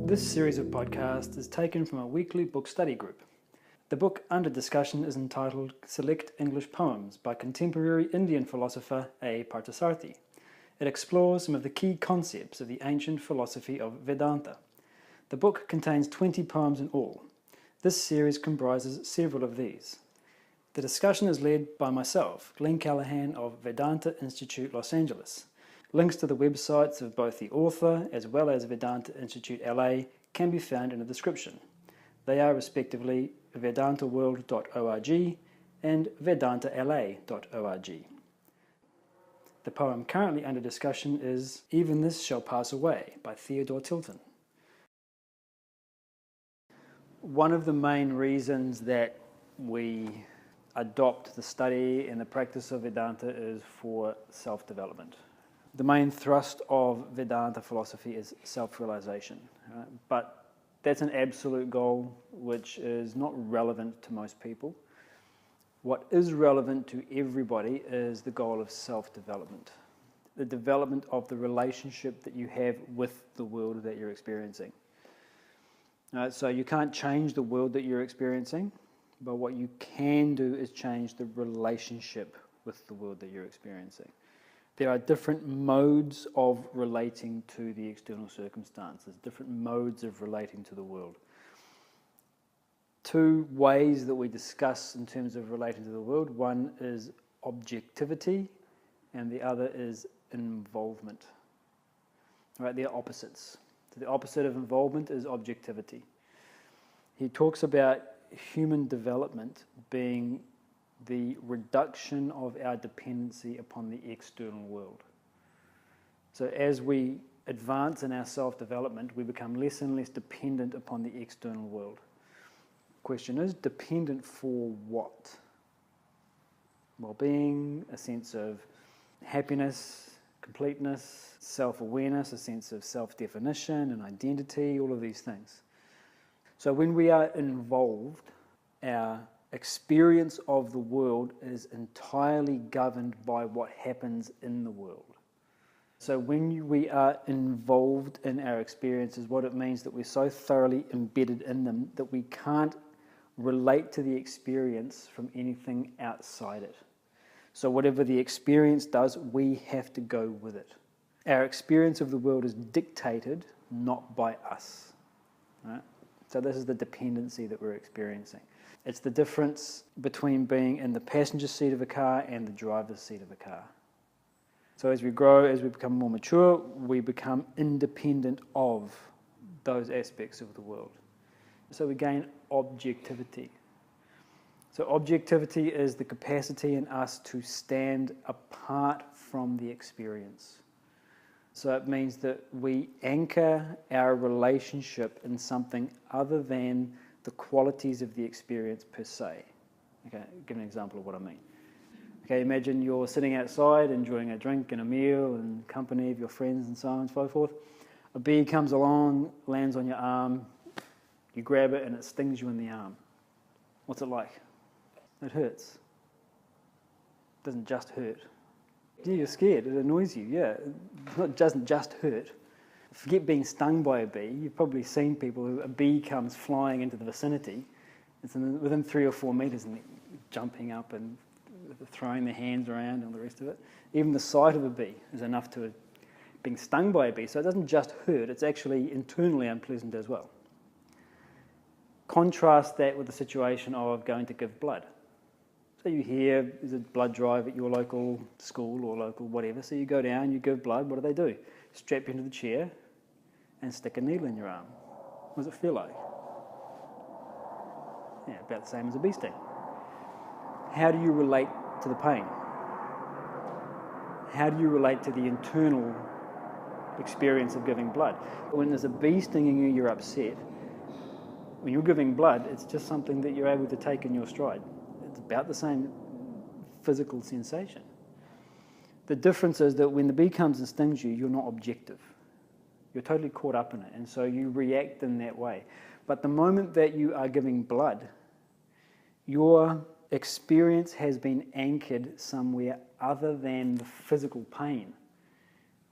This series of podcasts is taken from a weekly book study group. The book under discussion is entitled Select English Poems by contemporary Indian philosopher A. Parthasarathi. It explores some of the key concepts of the ancient philosophy of Vedanta. The book contains 20 poems in all. This series comprises several of these. The discussion is led by myself, Glenn Callahan of Vedanta Institute, Los Angeles. Links to the websites of both the author as well as Vedanta Institute LA can be found in the description. They are respectively vedantaworld.org and vedantala.org. The poem currently under discussion is Even This Shall Pass Away by Theodore Tilton. One of the main reasons that we adopt the study and the practice of Vedanta is for self-development. The main thrust of Vedanta philosophy is self-realization, right? But that's an absolute goal which is not relevant to most people. What is relevant to everybody is the goal of self-development, the development of the relationship that you have with the world that you're experiencing. So you can't change the world that you're experiencing, but what you can do is change the relationship with the world that you're experiencing. There are different modes of relating to the external circumstances, different modes of relating to the world. Two ways that we discuss in terms of relating to the world. One is objectivity and the other is involvement. Right, they're opposites. So the opposite of involvement is objectivity. He talks about human development being the reduction of our dependency upon the external world. So as we advance in our self-development, we become less and less dependent upon the external world. Question is, dependent for what? Well-being, a sense of happiness, completeness, self-awareness, a sense of self-definition and identity, all of these things. So when we are involved, our experience of the world is entirely governed by what happens in the world. So when we are involved in our experiences, what it means that we're so thoroughly embedded in them that we can't relate to the experience from anything outside it. So whatever the experience does, we have to go with it. Our experience of the world is dictated not by us. Right? So this is the dependency that we're experiencing. It's the difference between being in the passenger seat of a car and the driver's seat of a car. So as we grow, as we become more mature, we become independent of those aspects of the world. So we gain objectivity. So objectivity is the capacity in us to stand apart from the experience. So it means that we anchor our relationship in something other than the qualities of the experience per se. Okay, give an example of what I mean. Okay, imagine you're sitting outside enjoying a drink and a meal and company of your friends and so on and so forth. A bee comes along, lands on your arm, you grab it and it stings you in the arm. What's it like? It hurts. It doesn't just hurt. Yeah, you're scared, it annoys you, yeah. It doesn't just hurt. Forget being stung by a bee. You've probably seen people who a bee comes flying into the vicinity. It's within 3 or 4 meters and jumping up and throwing their hands around and all the rest of it. Even the sight of a bee is enough to being stung by a bee. So it doesn't just hurt, it's actually internally unpleasant as well. Contrast that with the situation of going to give blood. So you hear there's a blood drive at your local school or local whatever, so you go down, you give blood, what do? Strap you into the chair and stick a needle in your arm. What does it feel like? Yeah, about the same as a bee sting. How do you relate to the pain? How do you relate to the internal experience of giving blood? When there's a bee stinging you, you're upset. When you're giving blood, it's just something that you're able to take in your stride. It's about the same physical sensation. The difference is that when the bee comes and stings you, you're not objective. You're totally caught up in it, and so you react in that way. But the moment that you are giving blood, your experience has been anchored somewhere other than the physical pain.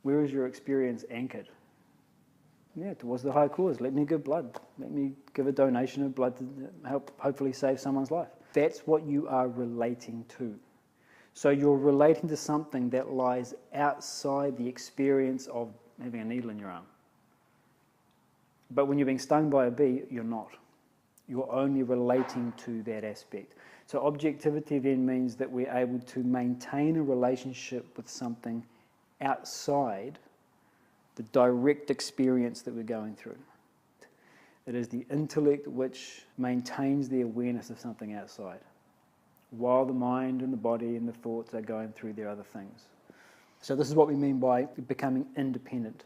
Where is your experience anchored? towards the high cause. Let me give blood. Let me give a donation of blood to help hopefully save someone's life. That's what you are relating to. So you're relating to something that lies outside the experience of having a needle in your arm. But when you're being stung by a bee, you're not. You're only relating to that aspect. So objectivity then means that we're able to maintain a relationship with something outside the direct experience that we're going through. It is the intellect which maintains the awareness of something outside, while the mind and the body and the thoughts are going through their other things. So this is what we mean by becoming independent.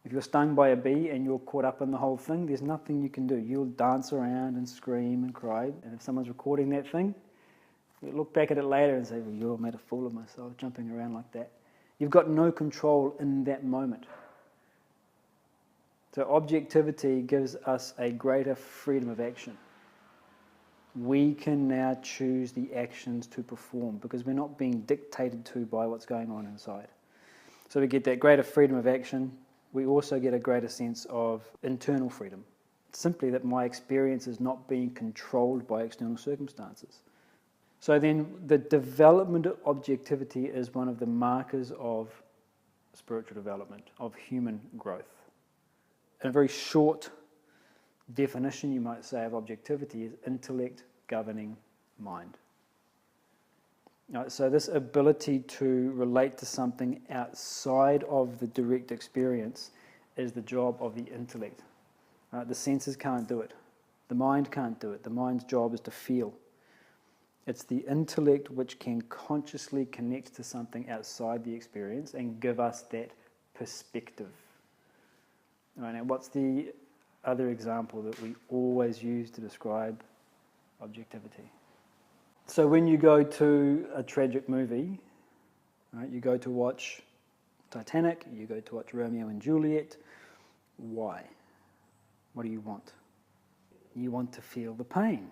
If you're stung by a bee and you're caught up in the whole thing, there's nothing you can do. You'll dance around and scream and cry, and if someone's recording that thing, you look back at it later and say, well, you made a fool of myself jumping around like that. You've got no control in that moment. So objectivity gives us a greater freedom of action. We can now choose the actions to perform because we're not being dictated to by what's going on inside. So we get that greater freedom of action. We also get a greater sense of internal freedom. Simply that my experience is not being controlled by external circumstances. So then the development of objectivity is one of the markers of spiritual development, of human growth. In a very short definition, you might say, of objectivity is intellect governing mind. So this ability to relate to something outside of the direct experience is the job of the intellect. The senses can't do it. The mind can't do it. The mind's job is to feel. It's the intellect which can consciously connect to something outside the experience and give us that perspective. All right, now what's the other example that we always use to describe objectivity? So when you go to a tragic movie, right, you go to watch Titanic, you go to watch Romeo and Juliet, why? What do you want? You want to feel the pain.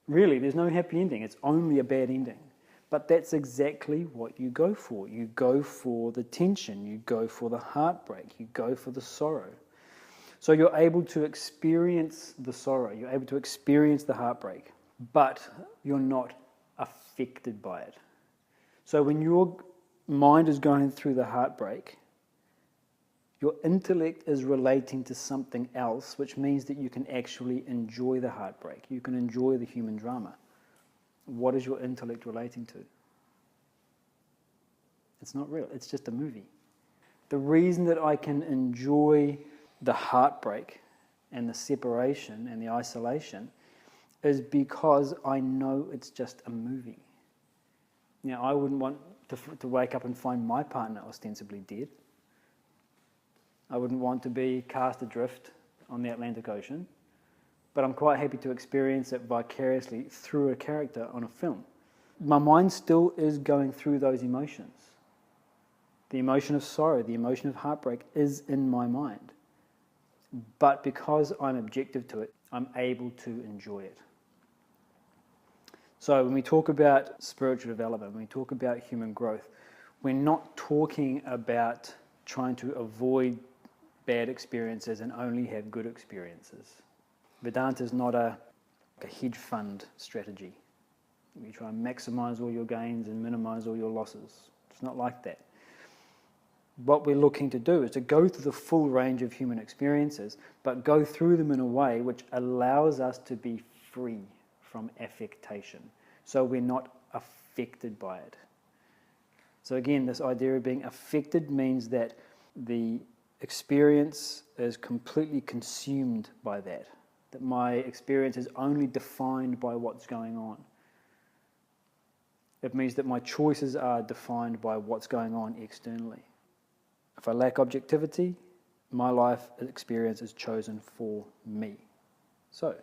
Really, there's no happy ending, it's only a bad ending. But that's exactly what you go for. You go for the tension, you go for the heartbreak, you go for the sorrow. So you're able to experience the sorrow, you're able to experience the heartbreak, but you're not affected by it. So when your mind is going through the heartbreak, your intellect is relating to something else, which means that you can actually enjoy the heartbreak. You can enjoy the human drama. What is your intellect relating to? It's not real. It's just a movie. The reason that I can enjoy the heartbreak and the separation and the isolation is because I know it's just a movie. Now, I wouldn't want to wake up and find my partner ostensibly dead. I wouldn't want to be cast adrift on the Atlantic Ocean, but I'm quite happy to experience it vicariously through a character on a film. My mind still is going through those emotions. The emotion of sorrow, the emotion of heartbreak is in my mind. But because I'm objective to it, I'm able to enjoy it. So when we talk about spiritual development, when we talk about human growth, we're not talking about trying to avoid bad experiences and only have good experiences. Vedanta is not a hedge fund strategy. You try and maximize all your gains and minimize all your losses. It's not like that. What we're looking to do is to go through the full range of human experiences, but go through them in a way which allows us to be free from affectation. So we're not affected by it. So again, this idea of being affected means that the experience is completely consumed by that my experience is only defined by what's going on. It means that my choices are defined by what's going on externally. If I lack objectivity, my life experience is chosen for me. So,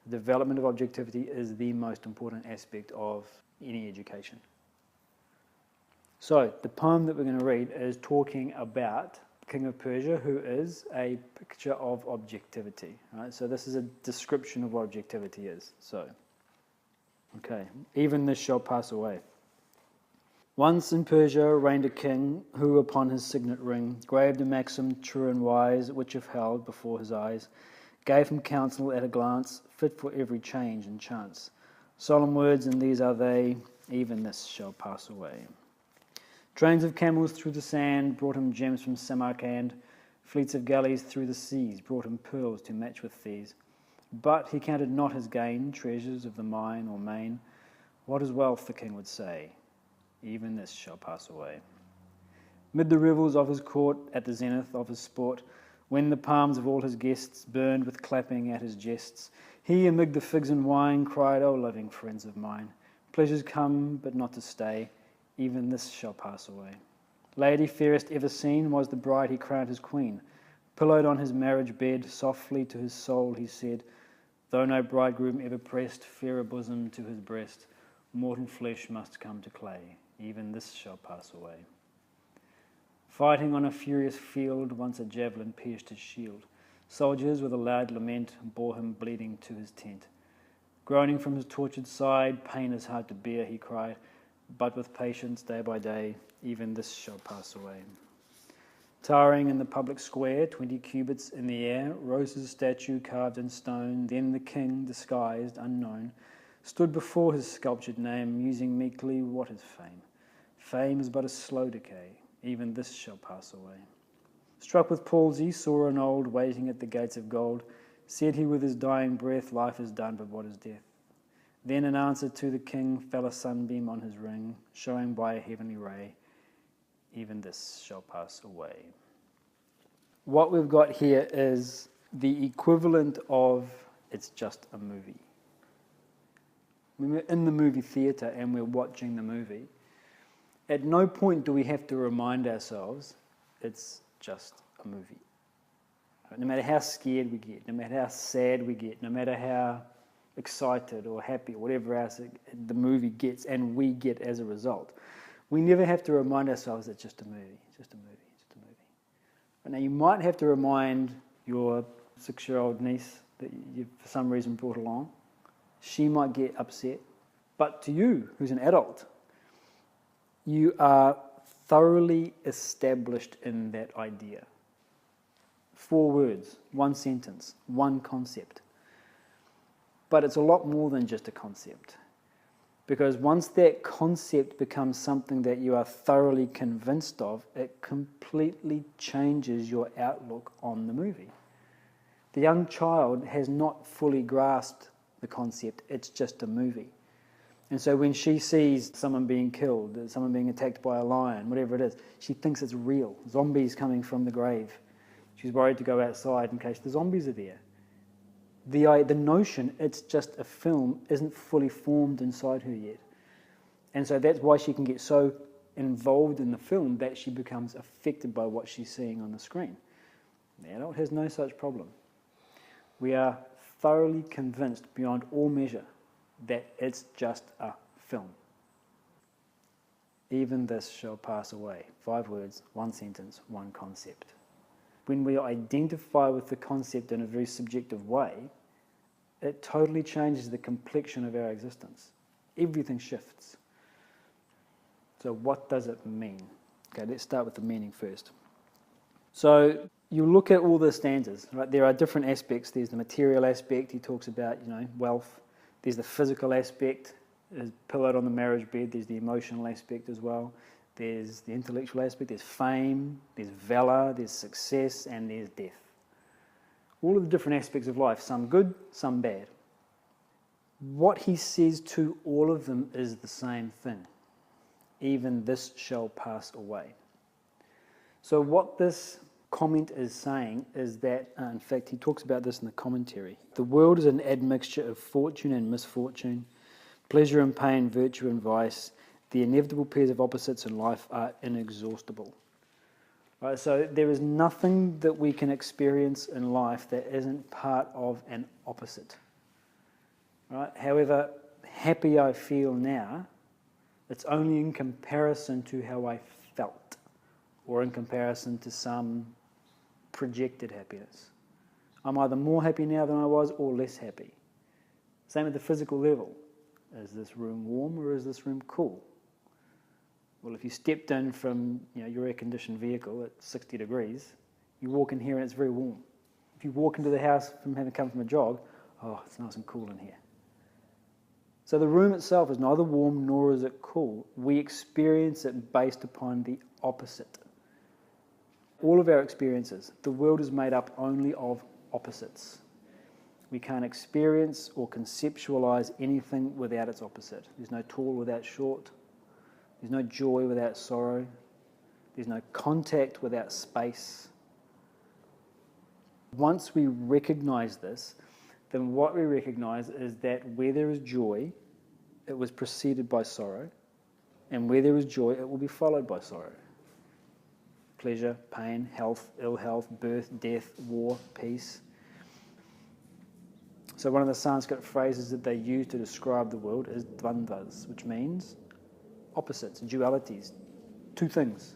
the development of objectivity is the most important aspect of any education. So, the poem that we're going to read is talking about King of Persia, who is a picture of objectivity. Right? So this is a description of what objectivity is. So, okay, even this shall pass away. Once in Persia reigned a king who upon his signet ring graved a maxim true and wise, which if held before his eyes, gave him counsel at a glance, fit for every change and chance. Solemn words, and these are they, even this shall pass away. Trains of camels through the sand brought him gems from Samarcand. Fleets of galleys through the seas brought him pearls to match with these. But he counted not his gain, treasures of the mine or main. What is wealth, the king would say, even this shall pass away. Mid the revels of his court, at the zenith of his sport, when the palms of all his guests burned with clapping at his jests, he amid the figs and wine cried, O loving friends of mine, pleasures come but not to stay, even this shall pass away. Lady fairest ever seen was the bride he crowned his queen. Pillowed on his marriage bed, softly to his soul he said, though no bridegroom ever pressed fairer bosom to his breast, mortal flesh must come to clay, even this shall pass away. Fighting on a furious field, once a javelin pierced his shield. Soldiers with a loud lament bore him bleeding to his tent. Groaning from his tortured side, pain is hard to bear, he cried, but with patience day by day, even this shall pass away. Towering in the public square, 20 cubits in the air, rose his statue carved in stone. Then the king, disguised, unknown, stood before his sculptured name, musing meekly, what is fame? Fame is but a slow decay, even this shall pass away. Struck with palsy, saw an old waiting at the gates of gold, said he with his dying breath, life is done, but what is death? Then in answer to the king fell a sunbeam on his ring, showing by a heavenly ray, even this shall pass away. What we've got here is the equivalent of it's just a movie. When we're in the movie theatre and we're watching the movie, at no point do we have to remind ourselves it's just a movie. No matter how scared we get, no matter how sad we get, no matter how excited or happy or whatever else the movie gets and we get as a result, we never have to remind ourselves it's just a movie, it's just a movie, it's just a movie. But now you might have to remind your 6-year-old niece that you for some reason brought along. She might get upset. But to you, who's an adult, you are thoroughly established in that idea. 4 words, 1 sentence, 1 concept. But it's a lot more than just a concept. Because once that concept becomes something that you are thoroughly convinced of, it completely changes your outlook on the movie. The young child has not fully grasped the concept, it's just a movie. And so when she sees someone being killed, someone being attacked by a lion, whatever it is, she thinks it's real. Zombies coming from the grave. She's worried to go outside in case the zombies are there. The notion it's just a film isn't fully formed inside her yet. And so that's why she can get so involved in the film that she becomes affected by what she's seeing on the screen. The adult has no such problem. We are thoroughly convinced beyond all measure that it's just a film. Even this shall pass away. 5 words, 1 sentence, 1 concept. When we identify with the concept in a very subjective way, it totally changes the complexion of our existence. Everything shifts. So what does it mean? Okay, let's start with the meaning first. So you look at all the stanzas, right? There are different aspects. There's the material aspect. He talks about, wealth. There's the physical aspect, is pillowed on the marriage bed. There's the emotional aspect as well. There's the intellectual aspect. There's fame. There's valor. There's success, and there's death. All of the different aspects of life, some good, some bad. What he says to all of them is the same thing. Even this shall pass away. So what this comment is saying is that, in fact, he talks about this in the commentary. The world is an admixture of fortune and misfortune, pleasure and pain, virtue and vice. The inevitable pairs of opposites in life are inexhaustible. Right, so there is nothing that we can experience in life that isn't part of an opposite. Right? However happy I feel now, it's only in comparison to how I felt, or in comparison to some projected happiness. I'm either more happy now than I was, or less happy. Same at the physical level. Is this room warm or is this room cool? Well, if you stepped in from your air-conditioned vehicle at 60 degrees, you walk in here and it's very warm. If you walk into the house from having come from a jog, oh, it's nice and cool in here. So the room itself is neither warm nor is it cool. We experience it based upon the opposite. All of our experiences, the world is made up only of opposites. We can't experience or conceptualize anything without its opposite. There's no tall without short. There's no joy without sorrow. There's no contact without space. Once we recognize this, then what we recognize is that where there is joy, it was preceded by sorrow, and where there is joy, it will be followed by sorrow. Pleasure, pain, health, ill health, birth, death, war, peace. So one of the Sanskrit phrases that they use to describe the world is dvandvas, which means opposites, dualities, two things.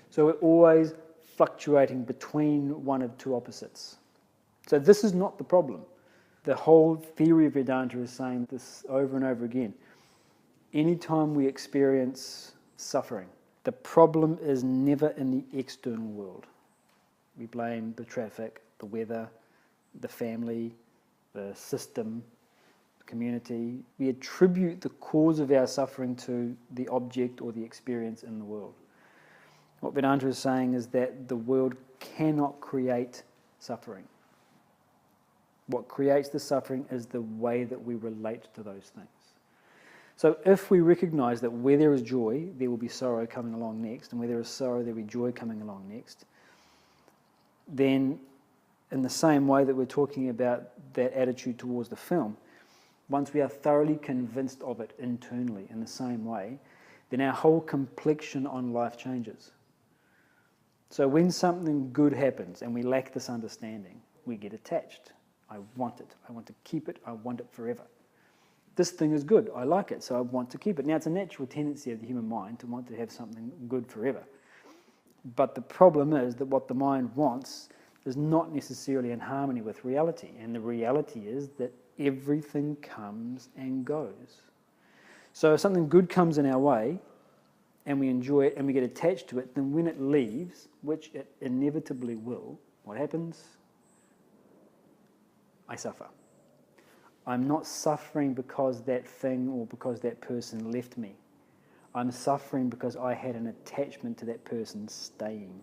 So we're always fluctuating between one of two opposites. So this is not the problem. The whole theory of Vedanta is saying this over and over again. Anytime we experience suffering, the problem is never in the external world. We blame the traffic, the weather, the family, the system, the community. We attribute the cause of our suffering to the object or the experience in the world. What Vedanta is saying is that the world cannot create suffering. What creates the suffering is the way that we relate to those things. So if we recognize that where there is joy, there will be sorrow coming along next, and where there is sorrow, there will be joy coming along next, then in the same way that we're talking about that attitude towards the film, once we are thoroughly convinced of it internally in the same way, then our whole complexion on life changes. So when something good happens and we lack this understanding, we get attached. I want it. I want to keep it. I want it forever. This thing is good. I like it, so I want to keep it. Now, it's a natural tendency of the human mind to want to have something good forever. But the problem is that what the mind wants is not necessarily in harmony with reality. And the reality is that everything comes and goes. So if something good comes in our way, and we enjoy it and we get attached to it, then when it leaves, which it inevitably will, what happens? I suffer. I'm not suffering because that thing or because that person left me. I'm suffering because I had an attachment to that person staying.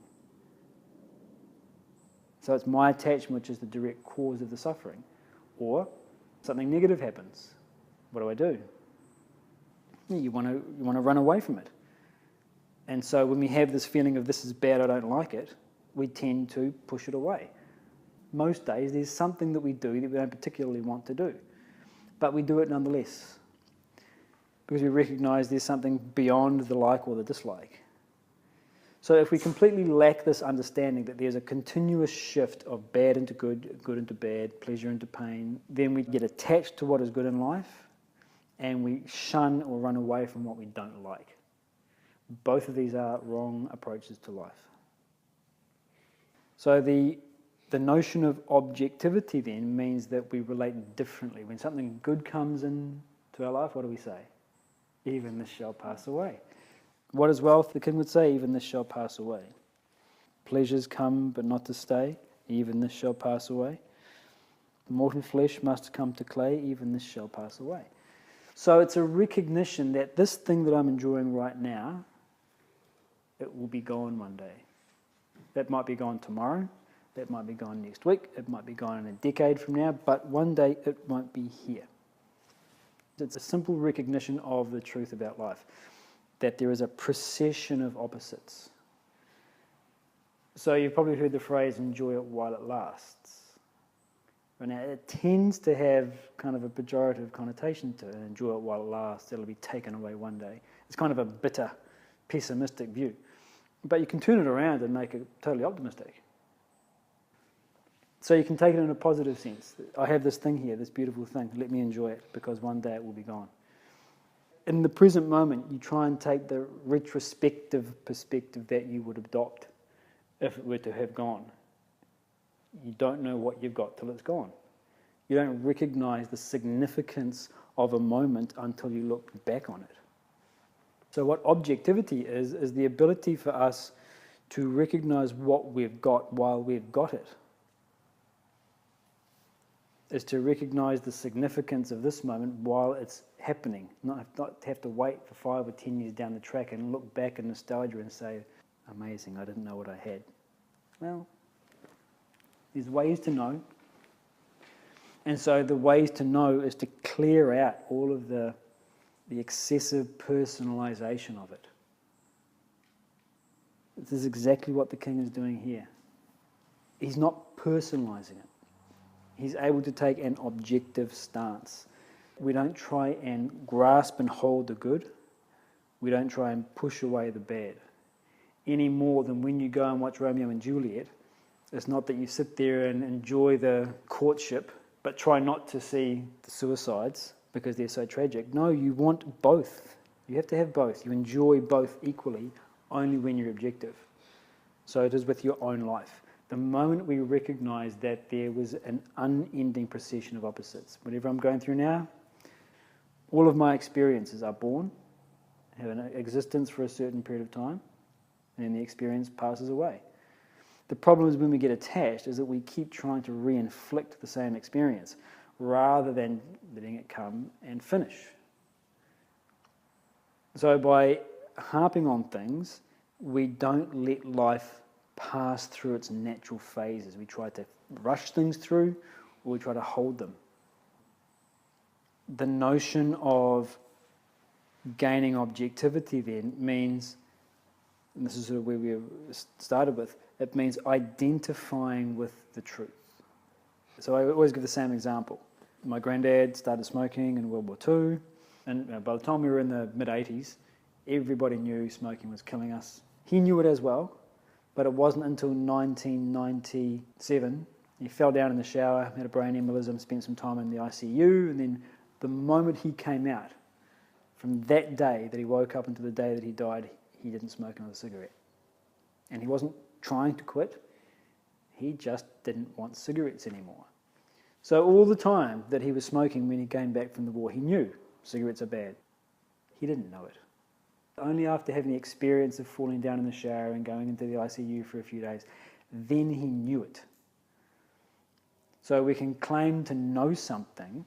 So it's my attachment which is the direct cause of the suffering. Or something negative happens. What do? You want to run away from it. And so when we have this feeling of this is bad, I don't like it, we tend to push it away. Most days there's something that we do that we don't particularly want to do, but we do it nonetheless because we recognize there's something beyond the like or the dislike. So if we completely lack this understanding that there's a continuous shift of bad into good, good into bad, pleasure into pain, then we get attached to what is good in life and we shun or run away from what we don't like. Both of these are wrong approaches to life. So the notion of objectivity then means that we relate differently. When something good comes into our life, what do we say? Even this shall pass away. What is wealth? The king would say, even this shall pass away. Pleasures come but not to stay. Even this shall pass away. Mortal flesh must come to clay. Even this shall pass away. So it's a recognition that this thing that I'm enjoying right now, it will be gone one day. That might be gone tomorrow. That might be gone next week. It might be gone in a decade from now. But one day it won't be here. It's a simple recognition of the truth about life, that there is a procession of opposites. So you've probably heard the phrase, enjoy it while it lasts. Now, it tends to have kind of a pejorative connotation to it. Enjoy it while it lasts. It'll be taken away one day. It's kind of a bitter, pessimistic view. But you can turn it around and make it totally optimistic. So you can take it in a positive sense. I have this thing here, this beautiful thing. Let me enjoy it because one day it will be gone. In the present moment, you try and take the retrospective perspective that you would adopt if it were to have gone. You don't know what you've got till it's gone. You don't recognize the significance of a moment until you look back on it. So what objectivity is the ability for us to recognize what we've got while we've got it. Is to recognize the significance of this moment while it's happening, not have to wait for 5 or 10 years down the track and look back in nostalgia and say, amazing, I didn't know what I had. Well, there's ways to know. And so the ways to know is to clear out all of the excessive personalization of it. This is exactly what the king is doing here. He's not personalizing it. He's able to take an objective stance. We don't try and grasp and hold the good. We don't try and push away the bad. Any more than when you go and watch Romeo and Juliet, it's not that you sit there and enjoy the courtship, but try not to see the suicides because they're so tragic. No, you want both. You have to have both. You enjoy both equally only when you're objective. So it is with your own life. The moment we recognize that there was an unending procession of opposites, whatever I'm going through now, all of my experiences are born, have an existence for a certain period of time, and then the experience passes away. The problem is when we get attached is that we keep trying to re-inflict the same experience rather than letting it come and finish. So by harping on things, we don't let life pass through its natural phases. We try to rush things through, or we try to hold them. The notion of gaining objectivity then means, and this is sort of where we started with, it means identifying with the truth. So I always give the same example. My granddad started smoking in World War II, and by the time we were in the mid-80s, everybody knew smoking was killing us. He knew it as well, but it wasn't until 1997, he fell down in the shower, had a brain embolism, spent some time in the ICU, and then the moment he came out, from that day that he woke up until the day that he died, he didn't smoke another cigarette. And he wasn't trying to quit, he just didn't want cigarettes anymore. So all the time that he was smoking when he came back from the war, he knew cigarettes are bad. He didn't know it. Only after having the experience of falling down in the shower and going into the ICU for a few days, then he knew it. So we can claim to know something,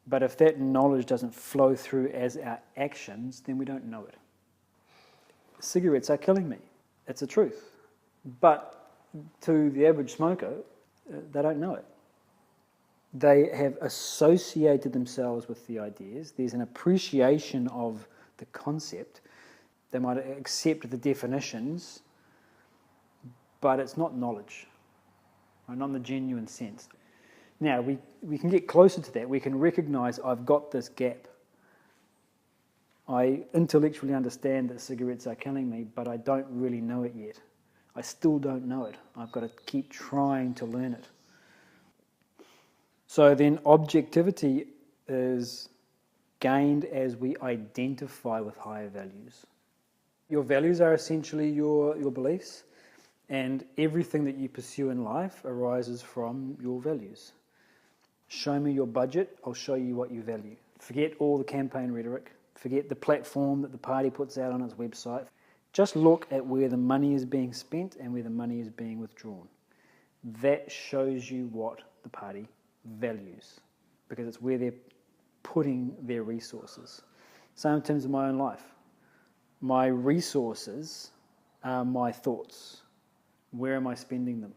but if that knowledge doesn't flow through as our actions, then we don't know it. Cigarettes are killing me. It's a truth. But to the average smoker, they don't know it. They have associated themselves with the ideas. There's an appreciation of the concept. They might accept the definitions, but it's not knowledge, right? Not in the genuine sense. Now, we can get closer to that. We can recognize I've got this gap. I intellectually understand that cigarettes are killing me, but I don't really know it yet. I still don't know it. I've got to keep trying to learn it. So then objectivity is gained as we identify with higher values. Your values are essentially your beliefs, and everything that you pursue in life arises from your values. Show me your budget, I'll show you what you value. Forget all the campaign rhetoric. Forget the platform that the party puts out on its website. Just look at where the money is being spent and where the money is being withdrawn. That shows you what the party values, because it's where they're putting their resources. Same in terms of my own life. My resources are my thoughts. Where am I spending them?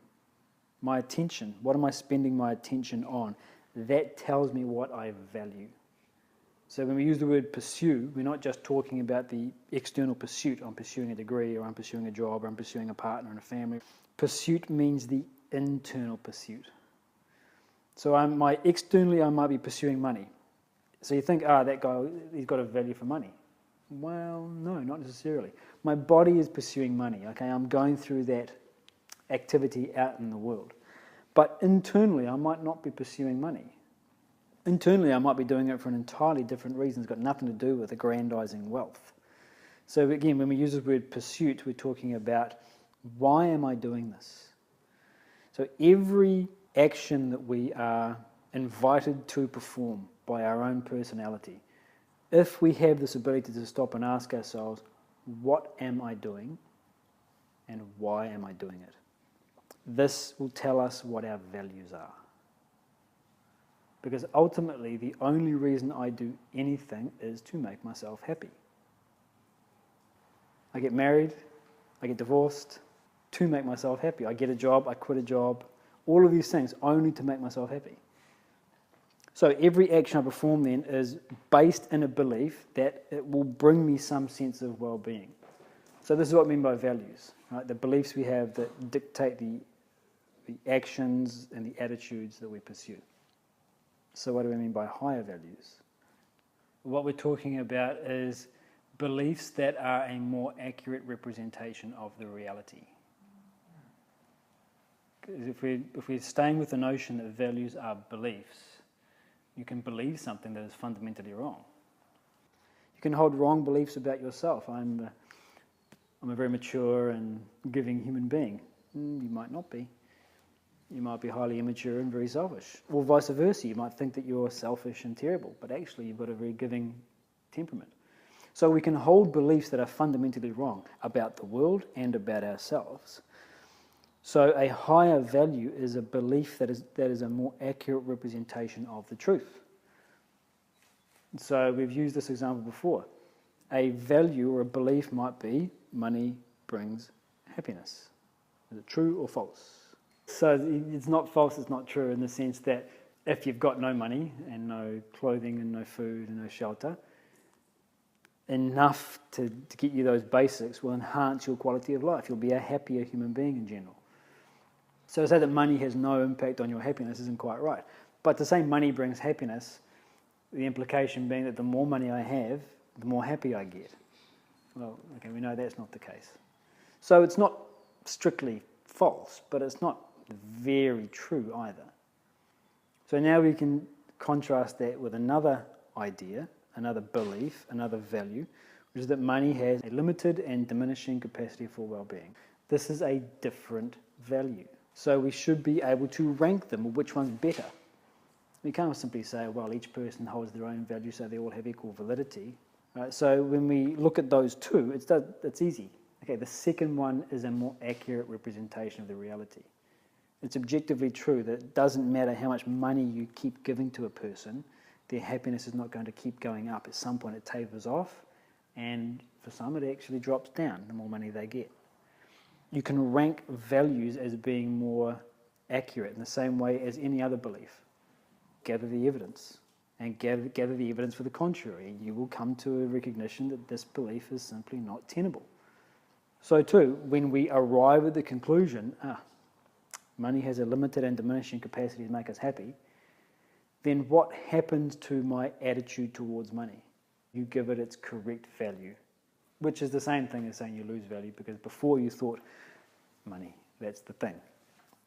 My attention. What am I spending my attention on? That tells me what I value. So when we use the word pursue, we're not just talking about the external pursuit. I'm pursuing a degree, or I'm pursuing a job, or I'm pursuing a partner and a family. Pursuit means the internal pursuit. So externally I might be pursuing money. So you think, that guy, he's got a value for money. Well, no, not necessarily. My body is pursuing money, okay? I'm going through that activity out in the world. But internally, I might not be pursuing money. Internally, I might be doing it for an entirely different reason. It's got nothing to do with aggrandizing wealth. So again, when we use the word pursuit, we're talking about, why am I doing this? So every action that we are invited to perform by our own personality If we have this ability to stop and ask ourselves, what am I doing and why am I doing it? This will tell us what our values are. Because ultimately, the only reason I do anything is to make myself happy. I get married, I get divorced, to make myself happy. I get a job, I quit a job, all of these things only to make myself happy. So every action I perform then is based in a belief that it will bring me some sense of well-being. So this is what I mean by values, right? The beliefs we have that dictate the actions and the attitudes that we pursue. So what do we mean by higher values? What we're talking about is beliefs that are a more accurate representation of the reality. If we're staying with the notion that values are beliefs, you can believe something that is fundamentally wrong. You can hold wrong beliefs about yourself. I'm a very mature and giving human being. You might not be. You might be highly immature and very selfish. Or vice versa, you might think that you're selfish and terrible, but actually you've got a very giving temperament. So we can hold beliefs that are fundamentally wrong about the world and about ourselves. So a higher value is a belief that is a more accurate representation of the truth. So we've used this example before. A value or a belief might be money brings happiness. Is it true or false? So it's not false, it's not true in the sense that if you've got no money and no clothing and no food and no shelter, enough to get you those basics will enhance your quality of life. You'll be a happier human being in general. So to say that money has no impact on your happiness isn't quite right. But to say money brings happiness, the implication being that the more money I have, the more happy I get. Well, okay, we know that's not the case. So it's not strictly false, but it's not very true either. So now we can contrast that with another idea, another belief, another value, which is that money has a limited and diminishing capacity for well-being. This is a different value. So we should be able to rank them, or which one's better. We can't simply say, well, each person holds their own value, so they all have equal validity. Right? So when we look at those two, it's easy. Okay, the second one is a more accurate representation of the reality. It's objectively true that it doesn't matter how much money you keep giving to a person, their happiness is not going to keep going up. At some point it tapers off, and for some it actually drops down the more money they get. You can rank values as being more accurate in the same way as any other belief. Gather the evidence, and gather the evidence for the contrary. You will come to a recognition that this belief is simply not tenable. So too, when we arrive at the conclusion, money has a limited and diminishing capacity to make us happy, then what happens to my attitude towards money? You give it its correct value, which is the same thing as saying you lose value, because before you thought money, that's the thing.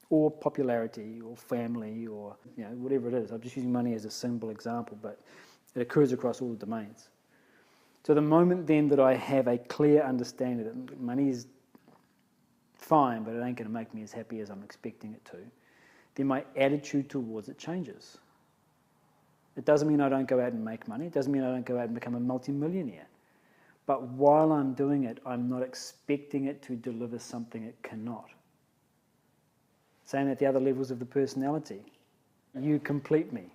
Or popularity, or family, or whatever it is. I'm just using money as a simple example, but it occurs across all the domains. So the moment then that I have a clear understanding that money is fine, but it ain't going to make me as happy as I'm expecting it to, then my attitude towards it changes. It doesn't mean I don't go out and make money. It doesn't mean I don't go out and become a multimillionaire. But while I'm doing it, I'm not expecting it to deliver something it cannot. Same at the other levels of the personality. You complete me.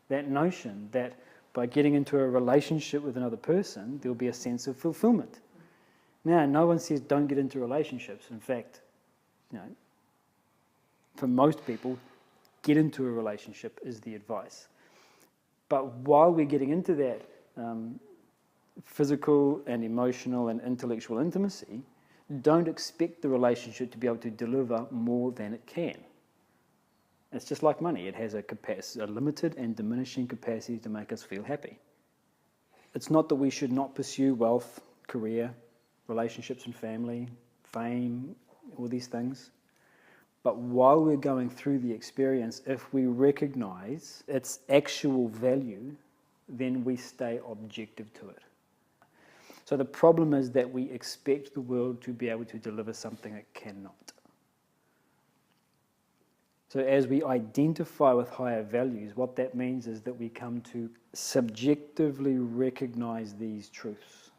That notion that by getting into a relationship with another person, there'll be a sense of fulfillment. Now, no one says don't get into relationships. In fact, for most people, get into a relationship is the advice. But while we're getting into that physical and emotional and intellectual intimacy, don't expect the relationship to be able to deliver more than it can. It's just like money. It has a limited and diminishing capacity to make us feel happy. It's not that we should not pursue wealth, career, relationships and family, fame, all these things. But while we're going through the experience, if we recognize its actual value, then we stay objective to it. So the problem is that we expect the world to be able to deliver something it cannot. So as we identify with higher values, what that means is that we come to subjectively recognize these truths.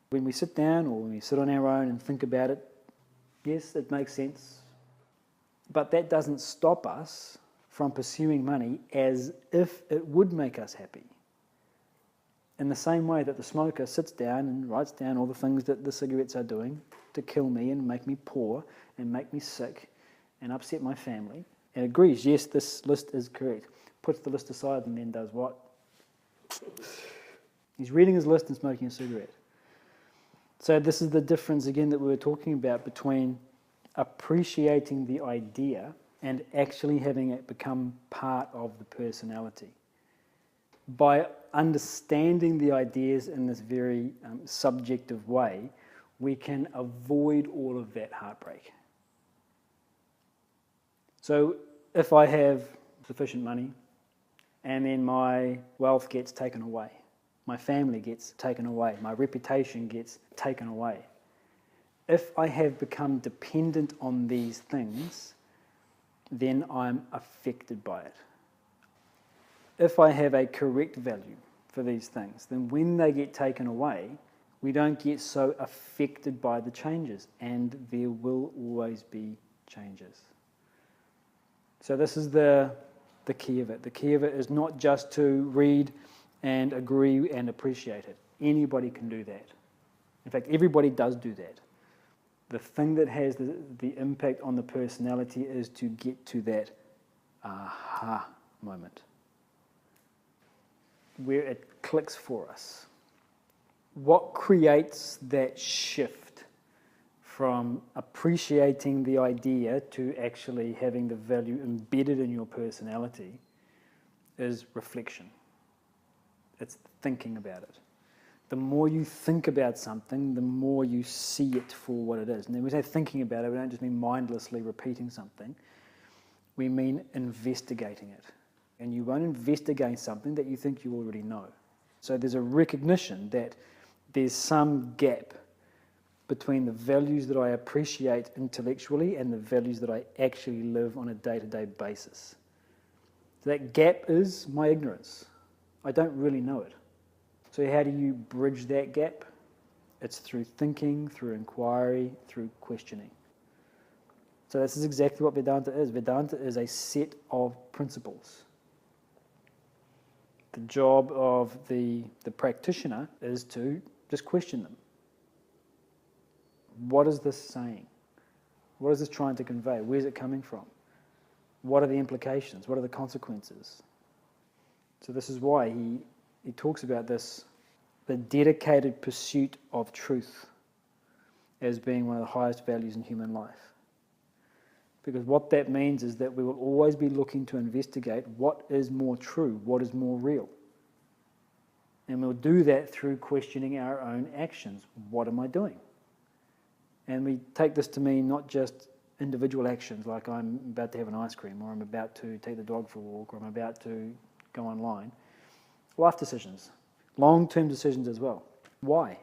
When we sit down or when we sit on our own and think about it, yes, it makes sense. But that doesn't stop us from pursuing money as if it would make us happy. In the same way that the smoker sits down and writes down all the things that the cigarettes are doing to kill me and make me poor and make me sick and upset my family, and agrees, yes, this list is correct, puts the list aside and then does what? He's reading his list and smoking a cigarette. So this is the difference again that we were talking about between appreciating the idea and actually having it become part of the personality. By understanding the ideas in this very subjective way, we can avoid all of that heartbreak. So if I have sufficient money and then my wealth gets taken away, my family gets taken away, my reputation gets taken away, if I have become dependent on these things, then I'm affected by it. If I have a correct value for these things, then when they get taken away, we don't get so affected by the changes, and there will always be changes. So this is the key of it. The key of it is not just to read and agree and appreciate it. Anybody can do that. In fact, everybody does do that. The thing that has the impact on the personality is to get to that aha moment, where it clicks for us. What creates that shift from appreciating the idea to actually having the value embedded in your personality is reflection. It's thinking about it. The more you think about something, the more you see it for what it is. And then we say thinking about it, we don't just mean mindlessly repeating something. We mean investigating it. And you won't investigate something that you think you already know. So there's a recognition that there's some gap between the values that I appreciate intellectually and the values that I actually live on a day-to-day basis. So that gap is my ignorance. I don't really know it. So how do you bridge that gap? It's through thinking, through inquiry, through questioning. So this is exactly what Vedanta is. Vedanta is a set of principles. The job of the practitioner is to just question them. What is this saying? What is this trying to convey? Where's it coming from? What are the implications? What are the consequences? So this is why he talks about this, the dedicated pursuit of truth, as being one of the highest values in human life. Because what that means is that we will always be looking to investigate what is more true, what is more real. And we'll do that through questioning our own actions. What am I doing? And we take this to mean not just individual actions, like I'm about to have an ice cream, or I'm about to take the dog for a walk, or I'm about to go online. Life decisions, long-term decisions as well. Why?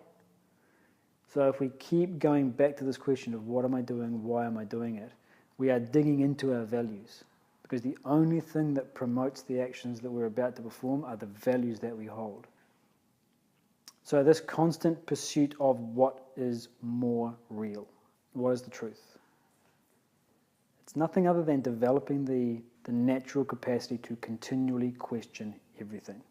So if we keep going back to this question of what am I doing, why am I doing it, we are digging into our values. Because the only thing that promotes the actions that we're about to perform are the values that we hold. So this constant pursuit of what is more real. What is the truth? It's nothing other than developing the natural capacity to continually question everything.